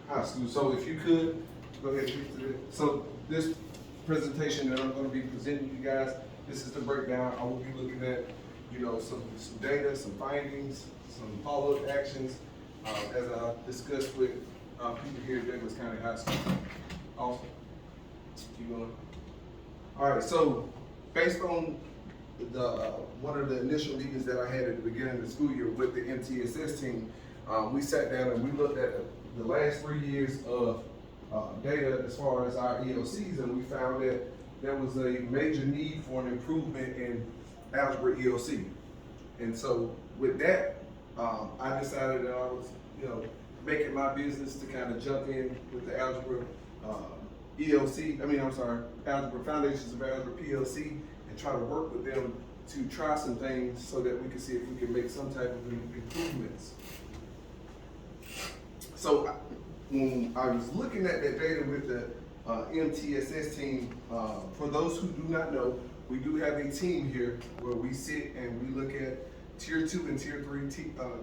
High School. So if you could, go ahead and get to it. So this presentation that I'm going to be presenting to you guys, this is the breakdown. I will be looking at, some data, some findings, some follow-up actions, as I discussed with people here at Douglas County High School. Awesome. Keep going. All right, so based on one of the initial meetings that I had at the beginning of the school year with the MTSS team, we sat down and we looked at the last 3 years of data as far as our ELCs, and we found that there was a major need for an improvement in algebra ELC. And so with that, I decided that I was, making my business to kind of jump in with the algebra algebra foundations of algebra PLC, and try to work with them to try some things so that we can see if we can make some type of improvements. So when I was looking at that data with the MTSS team, for those who do not know, we do have a team here where we sit and we look at tier 2 and tier 3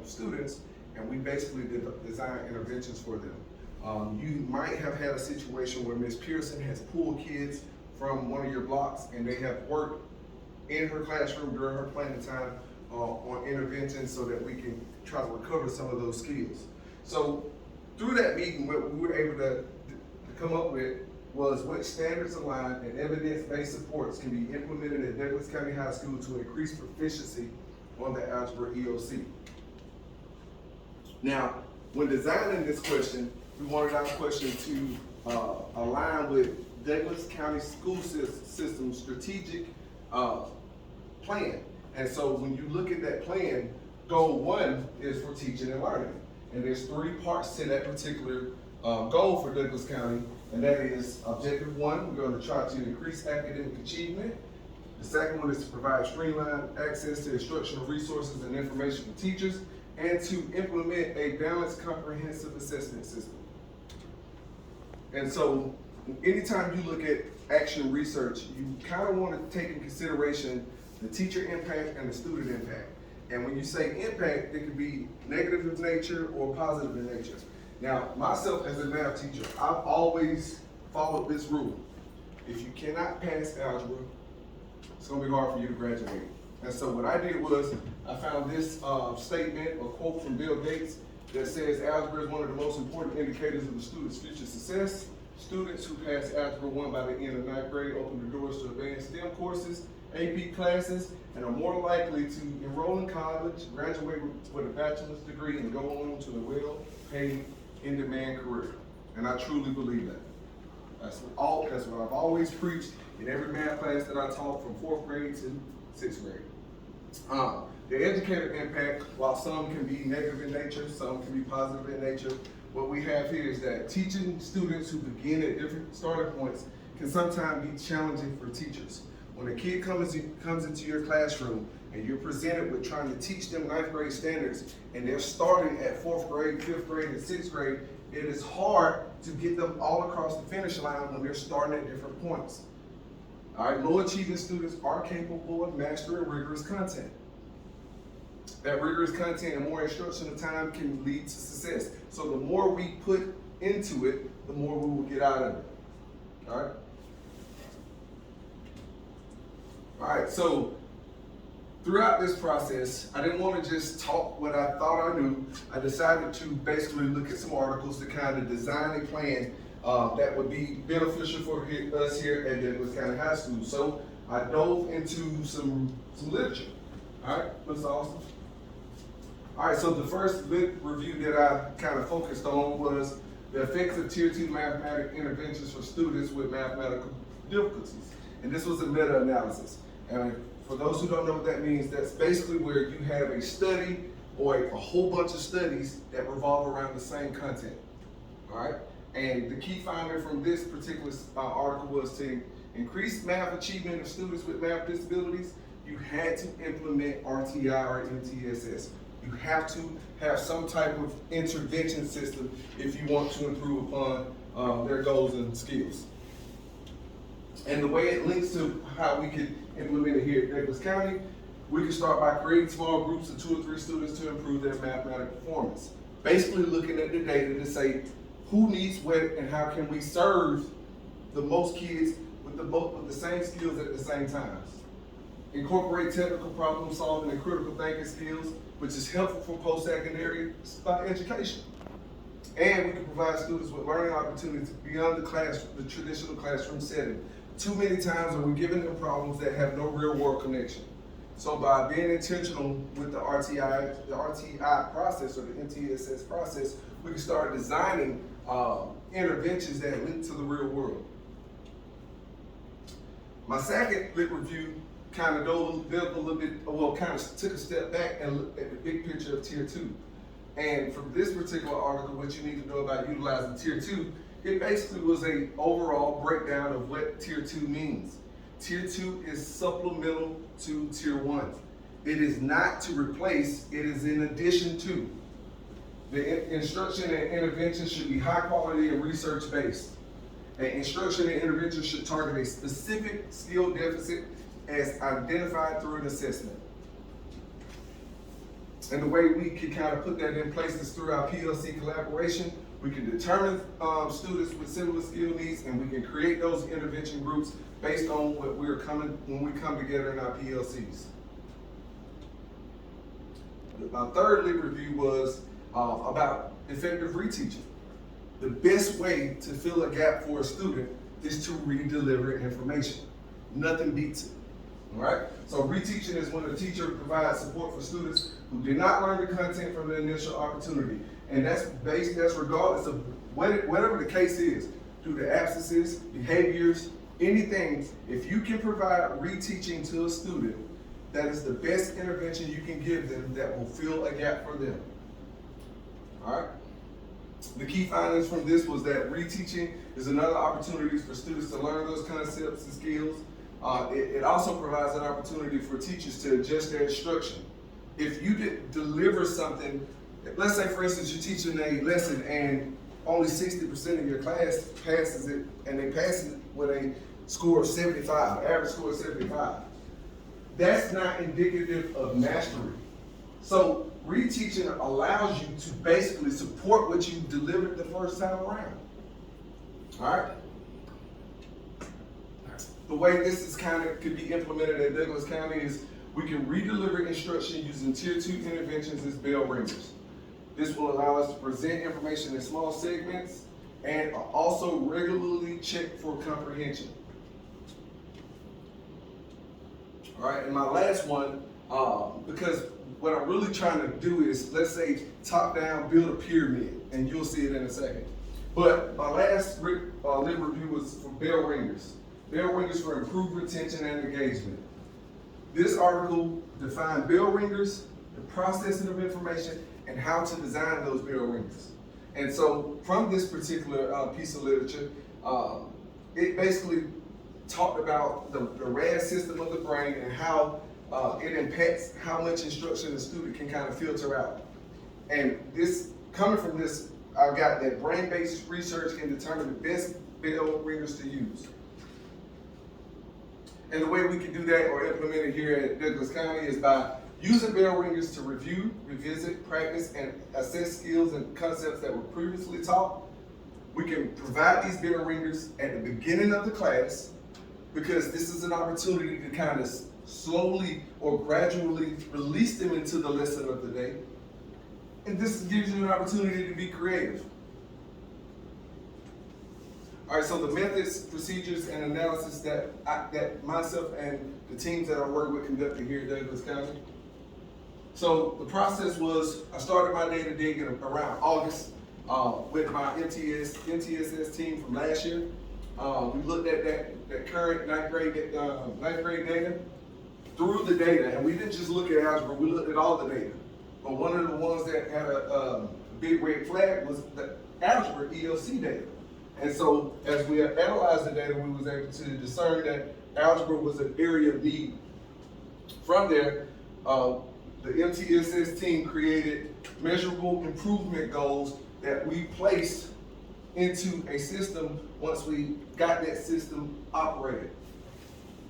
students, and we basically design interventions for them. You might have had a situation where Ms. Pearson has pulled kids from one of your blocks and they have worked in her classroom during her planning time on interventions so that we can try to recover some of those skills. So through that meeting, what we were able to come up with was what standards aligned and evidence-based supports can be implemented at Douglas County High School to increase proficiency on the algebra ELC. Now, when designing this question, we wanted our question to align with Douglas County School System strategic plan. And so when you look at that plan, goal 1 is for teaching and learning. And there's 3 parts to that particular goal for Douglas County, and that is objective 1, we're going to try to increase academic achievement. The second one is to provide streamlined access to instructional resources and information for teachers, and to implement a balanced comprehensive assessment system. And so anytime you look at action research, you kind of want to take in consideration the teacher impact and the student impact. And when you say impact, it could be negative in nature or positive in nature. Now, myself as a math teacher, I've always followed this rule. If you cannot pass algebra, it's going to be hard for you to graduate. And so what I did was I found this statement or quote from Bill Gates that says algebra is one of the most important indicators of the student's future success. Students who pass algebra 1 by the end of 9th grade open the doors to advanced STEM courses, AP classes, and are more likely to enroll in college, graduate with a bachelor's degree, and go on to a well-paid, in-demand career. And I truly believe that. That's what I've always preached in every math class that I taught from 4th grade to 6th grade. The educator impact, while some can be negative in nature, some can be positive in nature, what we have here is that teaching students who begin at different starting points can sometimes be challenging for teachers. When a kid comes into your classroom and you're presented with trying to teach them 9th grade standards and they're starting at 4th grade, 5th grade, and 6th grade, it is hard to get them all across the finish line when they're starting at different points. All right, low achieving students are capable of mastering rigorous content. That rigorous content and more instructional time can lead to success. So the more we put into it, the more we will get out of it. All right? All right, so throughout this process, I didn't want to just talk what I thought I knew. I decided to basically look at some articles to kind of design a plan that would be beneficial for us here at Douglas County High School. So I dove into some literature. All right, Mr. Austin. All right, so the first lit review that I kind of focused on was the effects of Tier 2 mathematics interventions for students with mathematical difficulties. And this was a meta-analysis. And for those who don't know what that means, that's basically where you have a study or a whole bunch of studies that revolve around the same content. All right? And the key finding from this particular article was to increase math achievement of students with math disabilities, you had to implement RTI or MTSS. You have to have some type of intervention system if you want to improve upon their goals and skills. And the way it links to how we could implement it here at Douglas County, we can start by creating small groups of 2 or 3 students to improve their mathematical performance. Basically looking at the data to say, who needs what and how can we serve the most kids with the same skills at the same times. Incorporate technical problem solving and critical thinking skills, which is helpful for post-secondary education. And we can provide students with learning opportunities beyond the traditional classroom setting. Too many times are we giving them problems that have no real world connection. So by being intentional with the RTI process or the MTSS process, we can start designing interventions that link to the real world. My second lit review kind of delved a little bit, well, kind of took a step back and looked at the big picture of Tier 2. And from this particular article, what you need to know about utilizing Tier 2, it basically was an overall breakdown of what Tier 2 means. Tier 2 is supplemental to Tier 1. It is not to replace, it is in addition to. The instruction and intervention should be high quality and research based. And instruction and intervention should target a specific skill deficit as identified through an assessment. And the way we can kind of put that in place is through our PLC collaboration. We can determine students with similar skill needs, and we can create those intervention groups based on what when we come together in our PLCs. My third lit review was about effective reteaching. The best way to fill a gap for a student is to re-deliver information. Nothing beats it. All right? So reteaching is when a teacher provides support for students who did not learn the content from the initial opportunity. And that's regardless of whatever the case is, due to absences, behaviors, anything. If you can provide reteaching to a student, that is the best intervention you can give them that will fill a gap for them. All right? The key findings from this was that reteaching is another opportunity for students to learn those concepts and skills. It also provides an opportunity for teachers to adjust their instruction. If you deliver something, let's say for instance you're teaching a lesson and only 60% of your class passes it, and they pass it with a score of 75, average score of 75. That's not indicative of mastery. So reteaching allows you to basically support what you delivered the first time around. All right? The way this is could be implemented at Douglas County is we can re-deliver instruction using Tier 2 interventions as bell ringers. This will allow us to present information in small segments and also regularly check for comprehension. All right, and my last one, because what I'm really trying to do is, let's say, top down, build a pyramid, and you'll see it in a second. But my last lit review was for bell ringers. Bell ringers for improved retention and engagement. This article defined bell ringers, the processing of information, and how to design those bell ringers. And so from this particular piece of literature, it basically talked about the RAS system of the brain and how it impacts how much instruction the student can kind of filter out. And this, coming from this, I got that brain-based research can determine the best bell ringers to use. And the way we can do that or implement it here at Douglas County is by using bell ringers to review, revisit, practice, and assess skills and concepts that were previously taught. We can provide these bell ringers at the beginning of the class because this is an opportunity to kind of slowly or gradually release them into the lesson of the day. And this gives you an opportunity to be creative. All right, so the methods, procedures, and analysis that myself and the teams that I work with conducted here at Douglas County. So the process was, I started my data digging around August with my MTSS team from last year. We looked at that current ninth grade data. Through the data, and we didn't just look at algebra, we looked at all the data. But one of the ones that had a big red flag was the algebra ELC data. And so as we analyzed the data, we was able to discern that algebra was an area of need. From there, the MTSS team created measurable improvement goals that we placed into a system once we got that system operated.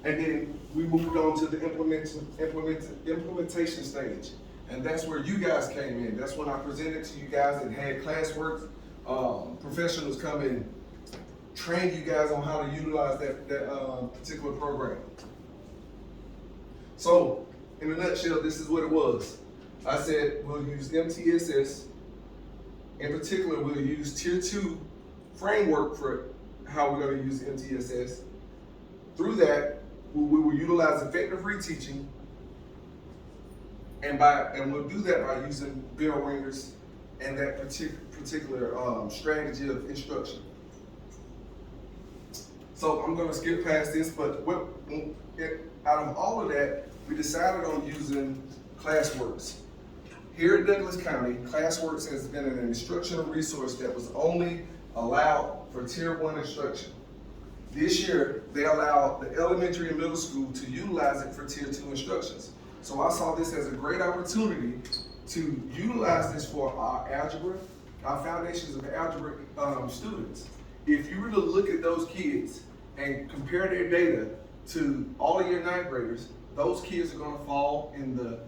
And then we moved on to the implementation stage. And that's where you guys came in. That's when I presented to you guys and had classwork professionals come and train you guys on how to utilize that particular program. So, in a nutshell, this is what it was. I said we'll use MTSS. In particular, we'll use Tier 2 framework for how we're going to use MTSS. Through that, we will utilize effective reteaching, and we'll do that by using bell ringers and that particular strategy of instruction. So I'm going to skip past this, but out of all of that, we decided on using ClassWorks. Here at Douglas County, ClassWorks has been an instructional resource that was only allowed for Tier 1 instruction. This year, they allow the elementary and middle school to utilize it for Tier 2 instructions. So I saw this as a great opportunity to utilize this for our algebra, our foundations of algebra students. If you were to look at those kids and compare their data to all of your ninth graders, those kids are going to fall in the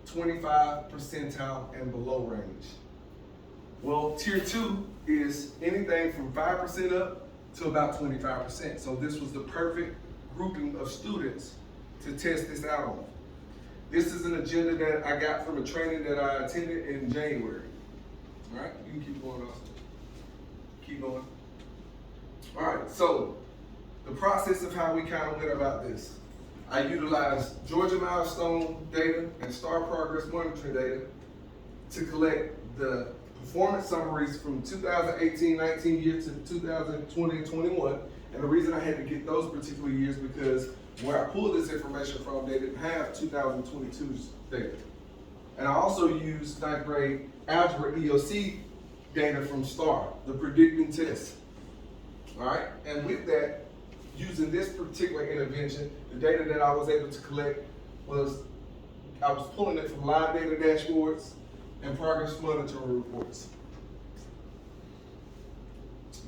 25 percentile and below range. Well, Tier 2 is anything from 5% up to about 25%. So this was the perfect grouping of students to test this out on. This is an agenda that I got from a training that I attended in January. All right, you can keep going, Austin. Keep going. All right, so the process of how we kind of went about this. I utilized Georgia milestone data and STAR progress monitoring data to collect the performance summaries from 2018-19 year to 2020-21. And the reason I had to get those particular years because where I pulled this information from, they didn't have 2022's data. And I also used ninth grade algebra EOC data from STAR, the predicting test. All right, and with that, using this particular intervention, the data that I was able to collect was, I was pulling it from live data dashboards and progress monitoring reports.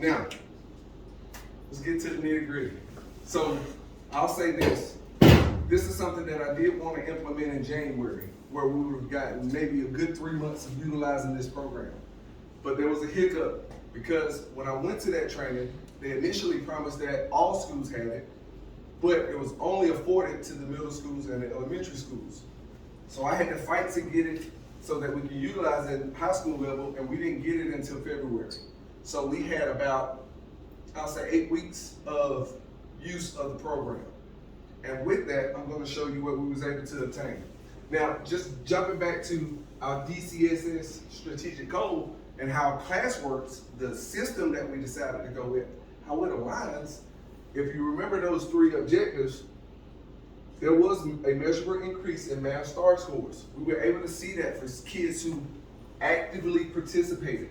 Now, let's get to the nitty gritty. So, I'll say this. This is something that I did want to implement in January, where we would have gotten maybe a good 3 months of utilizing this program. But there was a hiccup because when I went to that training, they initially promised that all schools had it, but it was only afforded to the middle schools and the elementary schools. So I had to fight to get it so that we can utilize it at high school level, and we didn't get it until February. So we had about, I'll say 8 weeks of use of the program. And with that, I'm gonna show you what we was able to obtain. Now, just jumping back to our DCSS strategic goal and how ClassWorks, the system that we decided to go with, how it aligns. If you remember those 3 objectives, there was a measurable increase in math STAR scores. We were able to see that for kids who actively participated.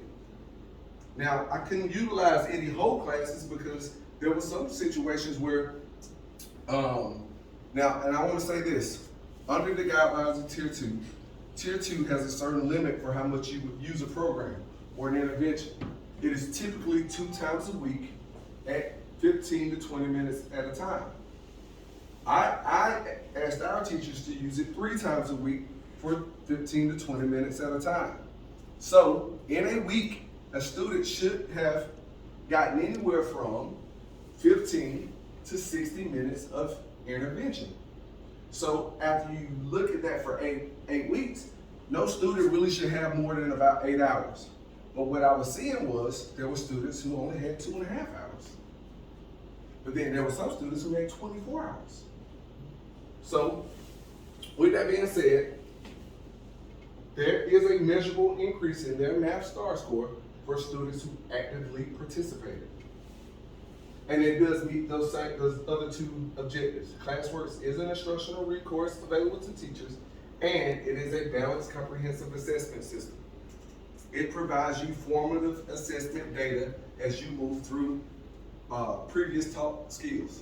Now, I couldn't utilize any whole classes because there were some situations where, now, and I want to say this, under the guidelines of Tier 2 has a certain limit for how much you would use a program or an intervention. It is typically 2 times a week at 15 to 20 minutes at a time. I asked our teachers to use it 3 times a week for 15 to 20 minutes at a time. So in a week, a student should have gotten anywhere from 15 to 60 minutes of intervention. So after you look at that for eight weeks, no student really should have more than about 8 hours. But what I was seeing was there were students who only had 2.5 hours. But then there were some students who had 24 hours. So with that being said, there is a measurable increase in their math STAR score for students who actively participated. And it does meet those other 2 objectives. ClassWorks is an instructional resource available to teachers, and it is a balanced comprehensive assessment system. It provides you formative assessment data as you move through previous taught skills.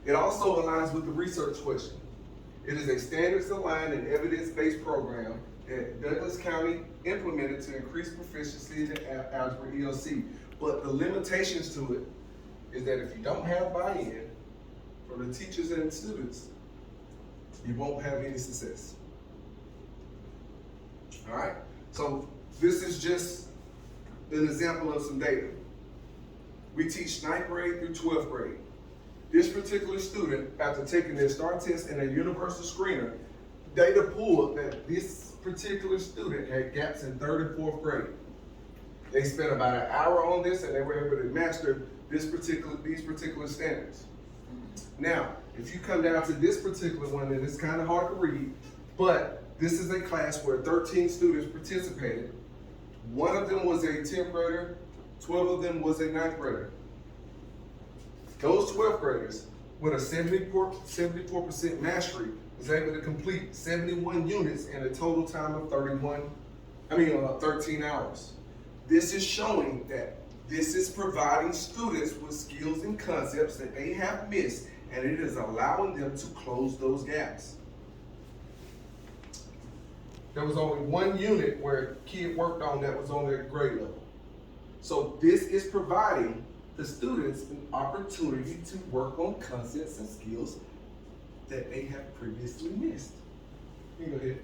It also aligns with the research question. It is a standards-aligned and evidence-based program that Douglas County implemented to increase proficiency in algebra EOC. But the limitations to it is that if you don't have buy-in from the teachers and students, you won't have any success. All right? So this is just an example of some data. We teach 9th grade through 12th grade. This particular student, after taking their STAR test and a universal screener, data pulled that this particular student had gaps in 3rd and 4th grade. They spent about an hour on this and they were able to master these particular standards. Now, if you come down to this particular one, and it's kind of hard to read, but this is a class where 13 students participated. One of them was a 10th grader, 12 of them was a 9th grader. Those 12th graders, with a 74% mastery, was able to complete 71 units in a total time of 13 hours. This is showing that this is providing students with skills and concepts that they have missed, and it is allowing them to close those gaps. There was only one unit where a kid worked on that was on their grade level. So this is providing the students an opportunity to work on concepts and skills that they have previously missed. You can go ahead.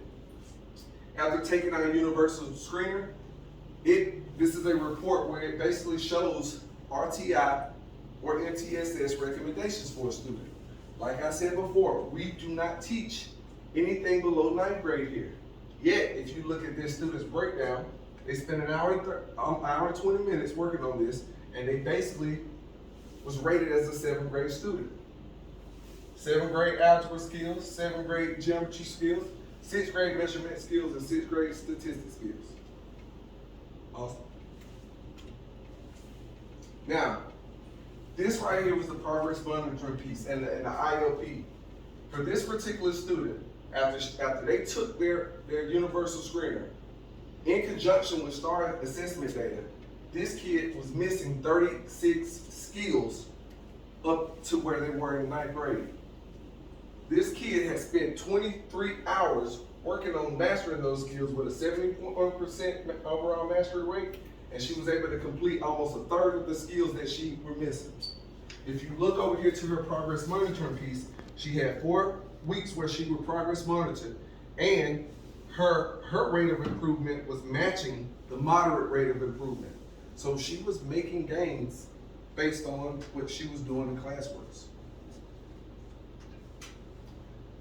After taking our universal screener, this is a report where it basically shows RTI or MTSS recommendations for a student. Like I said before, we do not teach anything below 9th grade here. Yet, if you look at this student's breakdown, they spent an hour and 20 minutes working on this, and they basically was rated as a 7th grade student. 7th grade algebra skills, 7th grade geometry skills, 6th grade measurement skills, and 6th grade statistics skills. Awesome. Now, this right here was the progress monitoring piece and the IOP. For this particular student, after they took their universal screener, in conjunction with STAR assessment data, this kid was missing 36 skills up to where they were in 9th grade. This kid has spent 23 hours working on mastering those skills with a 71% overall mastery rate, and she was able to complete almost a third of the skills that she were missing. If you look over here to her progress monitoring piece, she had 4 weeks where she would progress monitor, and her rate of improvement was matching the moderate rate of improvement. So she was making gains based on what she was doing in classworks.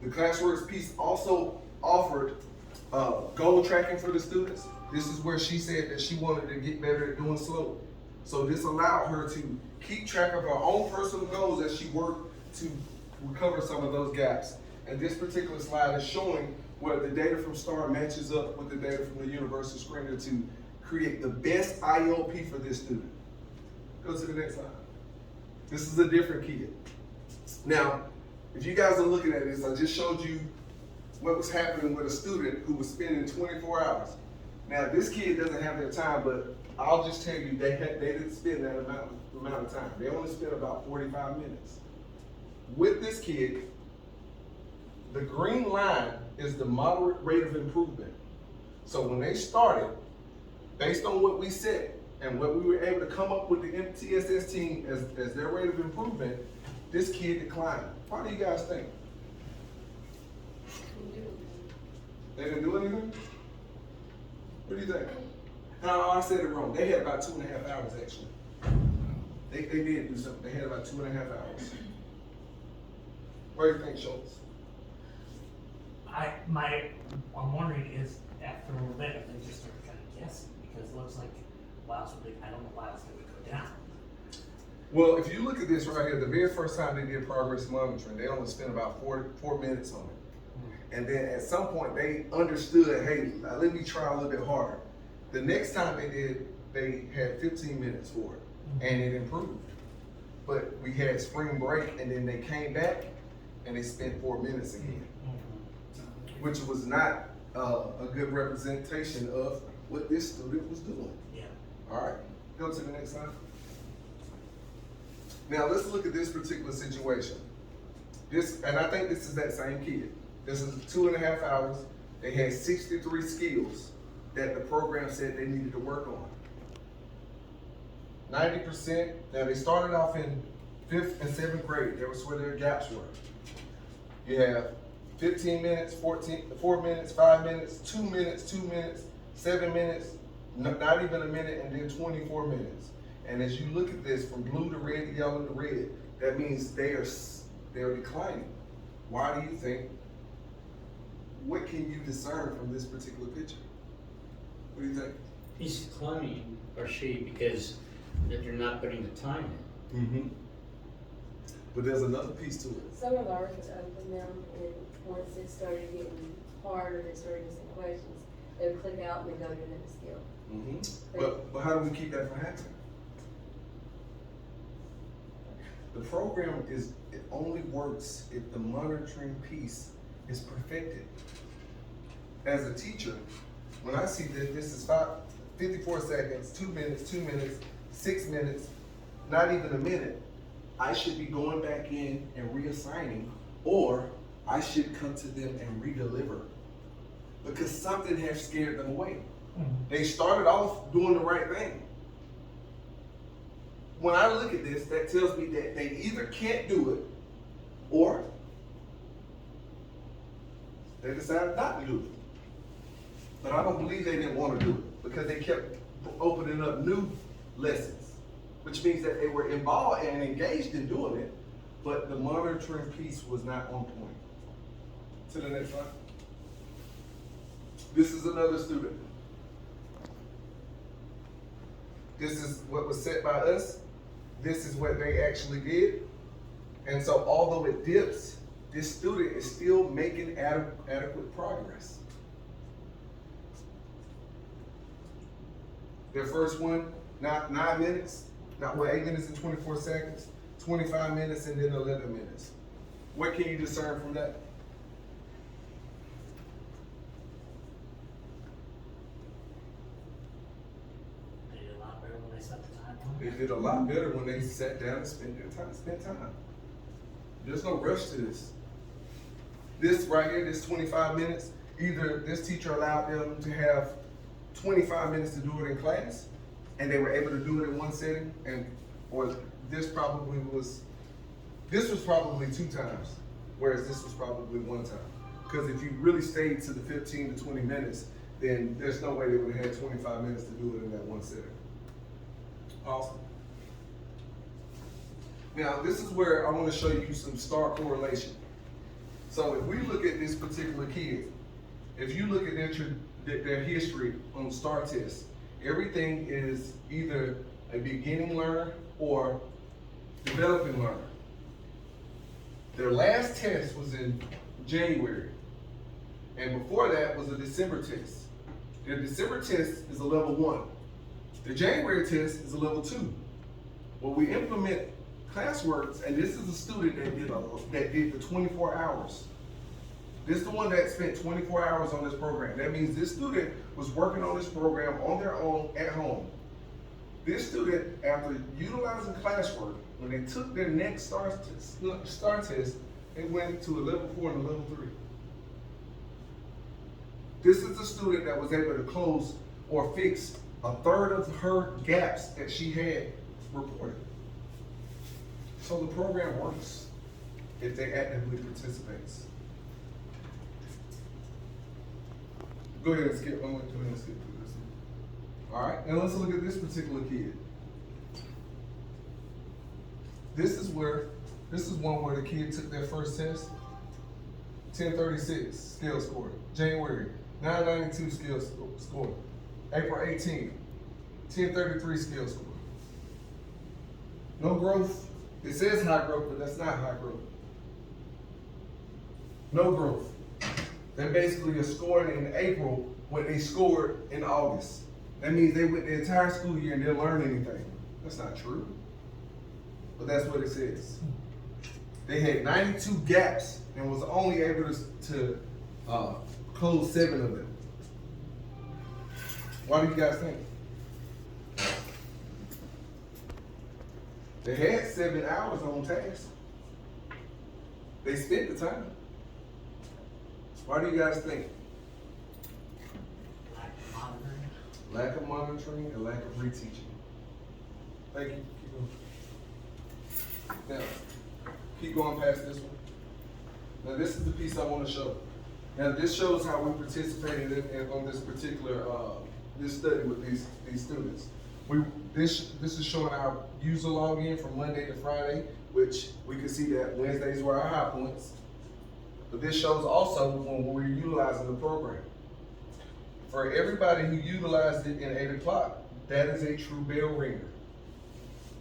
The classworks piece also offered goal tracking for the students. This is where she said that she wanted to get better at doing slow. So this allowed her to keep track of her own personal goals as she worked to recover some of those gaps. And this particular slide is showing where the data from STAR matches up with the data from the universal screener to create the best IOP for this student. Go to the next slide. This is a different kid. Now, if you guys are looking at this, I just showed you what was happening with a student who was spending 24 hours. Now, this kid doesn't have their time, but I'll just tell you, they didn't spend that amount of time. They only spent about 45 minutes. With this kid, the green line is the moderate rate of improvement. So when they started, based on what we said and what we were able to come up with the MTSS team as their rate of improvement, this kid declined. Why do you guys think? They didn't do anything? What do you think? No, I said it wrong. They had about 2.5 hours actually. They did do something. They had about 2.5 hours. What do you think, Schultz? I'm wondering is after a little bit if they just started kind of guessing, because it looks like I don't know why it's going to go down. Well, if you look at this right here, the very first time they did progress monitoring, they only spent about 4 minutes on it. And then at some point they understood, hey, let me try a little bit harder. The next time they did, they had 15 minutes for it, and it improved. But we had spring break, and then they came back, and they spent 4 minutes again, which was not a good representation of what this student was doing. Yeah. All right, go to the next slide. Now let's look at this particular situation. And I think this is that same kid. This is 2.5 hours. They had 63 skills that the program said they needed to work on. 90%, now they started off in 5th and 7th grade. That was where their gaps were. You have 15 minutes, 4 minutes, 5 minutes, 2 minutes, 2 minutes, 7 minutes, not even a minute, and then 24 minutes. And as you look at this from blue to red to yellow to red, that means they're declining. Why do you think? What can you discern from this particular picture? What do you think? He's declining, or she, because that you're not putting the time in. Mm-hmm. But there's another piece to it. Some of ours was open now, and once it started getting harder, they started asking questions, they would click out and then go to the next skill. Mm-hmm. But how do we keep that from happening? The program it only works if the monitoring piece is perfected. As a teacher, when I see that this is 54 seconds, 2 minutes, 6 minutes, not even a minute, I should be going back in and reassigning, or I should come to them and redeliver. Because something has scared them away. They started off doing the right thing. When I look at this, that tells me that they either can't do it, or they decided not to do it. But I don't believe they didn't want to do it, because they kept opening up new lessons, which means that they were involved and engaged in doing it, but the monitoring piece was not on point. To the next slide. This is another student. This is what was set by us. This is what they actually did. And so although it dips, this student is still making adequate progress. Their first one, 9 minutes, 8 minutes and 24 seconds, 25 minutes, and then 11 minutes. What can you discern from that? They did a lot better when they set the time on. They did a lot better when they sat down and spent time. There's no rush to this. This right here, this 25 minutes, either this teacher allowed them to have 25 minutes to do it in class, and they were able to do it in one setting, or this was probably 2 times, whereas this was probably 1 time. Because if you really stayed to the 15 to 20 minutes, then there's no way they would have had 25 minutes to do it in that one setting. Awesome. Now, this is where I want to show you some stark correlation. So if we look at this particular kid, if you look at their history on STAR tests, everything is either a beginning learner or developing learner. Their last test was in January, and before that was a December test. Their December test is a level 1. The January test is a level 2. Well, we implement classwork, and this is a student that did the 24 hours. This is the one that spent 24 hours on this program. That means this student was working on this program on their own at home. This student, after utilizing classwork, when they took their next STAR test, they went to a level 4 and a level 3. This is the student that was able to close or fix a third of her gaps that she had reported. So the program works if they actively participates. Go ahead and skip. I'm going to go ahead and skip through this one. All right, now let's look at this particular kid. This is one where the kid took their first test. 1036 skill score. January 992 skill score. April 18th 1033 skill score. No growth. It says high growth, but that's not high growth. No growth. They basically are scoring in April what they scored in August. That means they went the entire school year and didn't learn anything. That's not true. But that's what it says. They had 92 gaps and was only able to close 7 of them. Why do you guys think? They had 7 hours on task. They spent the time. Why do you guys think? Lack of monitoring. Lack of monitoring and lack of reteaching. Thank you. Keep going. Now, keep going past this one. Now, this is the piece I want to show. Now, this shows how we participated on this particular this study with these students. This is showing our user login from Monday to Friday, which we can see that Wednesdays were our high points. But this shows also when we're utilizing the program. For everybody who utilized it in 8 o'clock, that is a true bell ringer.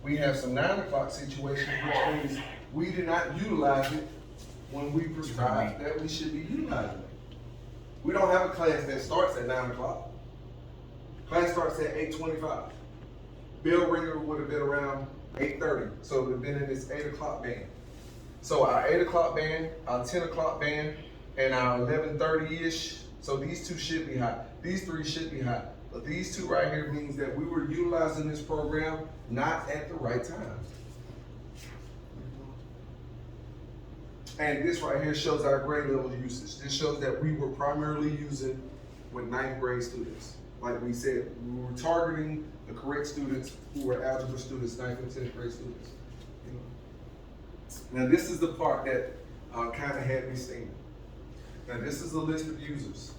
We have some 9 o'clock situations, which means we did not utilize it when we prescribed that we should be utilizing it. We don't have a class that starts at 9 o'clock. Class starts at 8:25. Bell ringer would have been around 8:30, so it would have been in this 8 o'clock band. So our 8 o'clock band, our 10 o'clock band, and our 11:30-ish, so these two should be high. These three should be high. But these two right here means that we were utilizing this program not at the right time. And this right here shows our grade level usage. This shows that we were primarily using with 9th grade students. Like we said, we were targeting the correct students who were algebra students, 9th and 10th grade students. Now this is the part that kind of had me stinging. Now this is a list of users.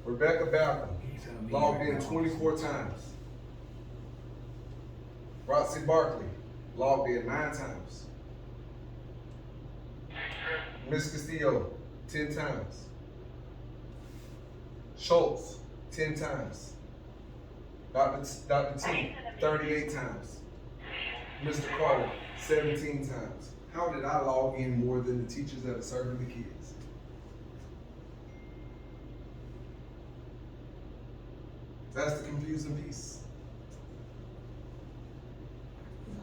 Rebecca Balcom logged in 24 times. Roxy Barkley logged in 9 times. Miss Castillo, 10 times. Schultz, 10 times. Dr. T, 38 times. Mr. Carter, 17 times. How did I log in more than the teachers that are serving the kids? That's the confusing piece.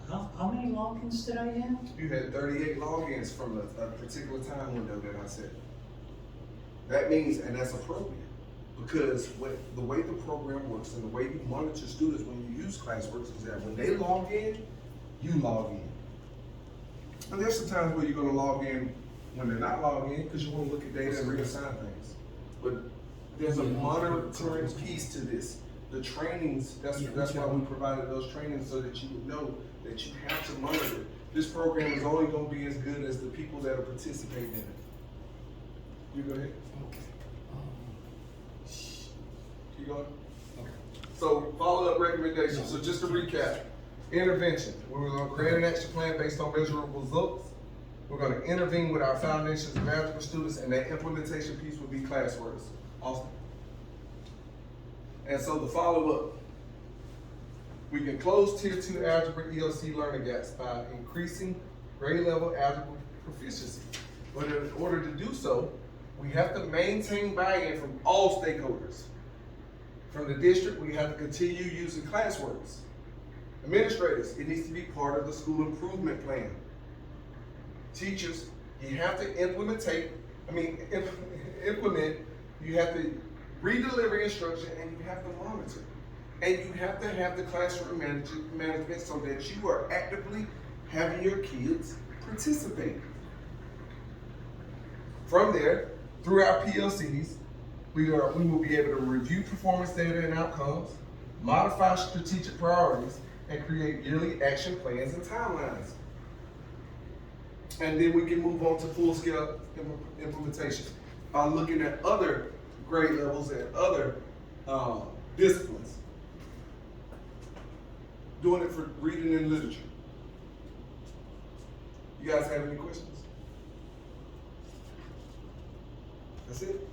How many logins did I have? You had 38 logins from a particular time window that I said. That means, and that's appropriate, because the way the program works and the way you monitor students when you use ClassWorks is that when they log in, you log in. And there's some times where you're gonna log in when they're not logging in because you wanna look at data and reassign things. But there's a monitoring piece to this. The trainings, that's why we provided those trainings so that you would know that you have to monitor it. This program is only gonna be as good as the people that are participating in it. You go ahead. Okay. Keep going. Okay. So follow-up recommendations. So just to recap, intervention. We're gonna create an action plan based on measurable results. We're gonna intervene with our foundations of algebra students, and that implementation piece will be ClassWorks. Austin. And so the follow-up, we can close Tier 2 algebra ELC learning gaps by increasing grade level algebra proficiency. But in order to do so, we have to maintain buy-in from all stakeholders. From the district, we have to continue using ClassWorks. Administrators, it needs to be part of the school improvement plan. Teachers, you have to implement, you have to redeliver instruction, and you have to monitor. And you have to have the classroom management so that you are actively having your kids participate. From there, through our PLCs, we will be able to review performance data and outcomes, modify strategic priorities, and create yearly action plans and timelines. And then we can move on to full-scale implementation by looking at other grade levels and other disciplines. Doing it for reading and literature. You guys have any questions? That's it?